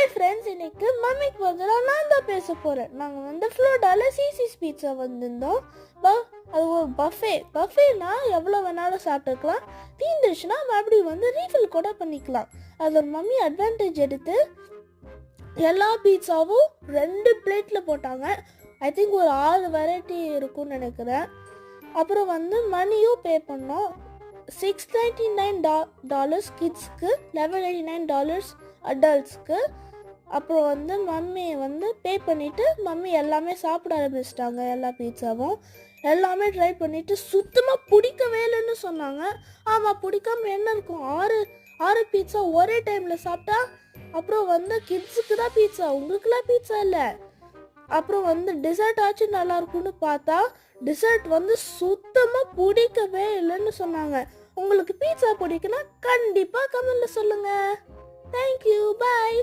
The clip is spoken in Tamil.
ஹாய் ஃப்ரெண்ட்ஸ், இன்னைக்கு மம்மிக்கு பதிலாக நான் தான் பேச போகிறேன். நாங்கள் வந்து ஃப்ளோரிடாவில் சிசிஸ் பீட்சா வந்திருந்தோம். அது ஒரு பஃபேனா எவ்வளோ வேணாலும் சாப்பிட்டுக்கலாம். தீந்துச்சுன்னா மறுபடியும் வந்து ரீஃபில் கூட பண்ணிக்கலாம். அதோட மம்மி அட்வான்டேஜ் எடுத்து எல்லா பீட்சாவும் 2 பிளேட்டில் போட்டாங்க. ஐ திங்க் ஒரு 6 வெரைட்டி இருக்கும்னு நினைக்கிறேன். அப்புறம் வந்து மணியும் பே பண்ணோம். $699 கிட்ஸ்க்கு, $11.99 அடல்ட்ஸ்க்கு. அப்புறம் வந்து மம்மி வந்து பே பண்ணிவிட்டு மம்மி எல்லாமே சாப்பிட ஆரம்பிச்சிட்டாங்க. எல்லா பீட்சாவும் எல்லாமே ட்ரை பண்ணிவிட்டு சுத்தமாக பிடிக்கவே இல்லைன்னு சொன்னாங்க. ஆமாம், பிடிக்காம என்ன இருக்கும், ஆறு பீட்சா ஒரே டைமில் சாப்பிட்டா. அப்புறம் வந்து கிட்ஸுக்கு தான் பீட்சா, உங்களுக்குலாம் பீட்சா இல்லை. அப்புறம் வந்து டிசர்ட் ஆச்சு நல்லா இருக்கும்னு பார்த்தா டிசர்ட் வந்து சுத்தமாக பிடிக்கவே இல்லைன்னு சொன்னாங்க. உங்களுக்கு பீட்சா பிடிக்குன்னா கண்டிப்பாக கமெண்ட்ல சொல்லுங்கள். தேங்க்யூ, பாய்.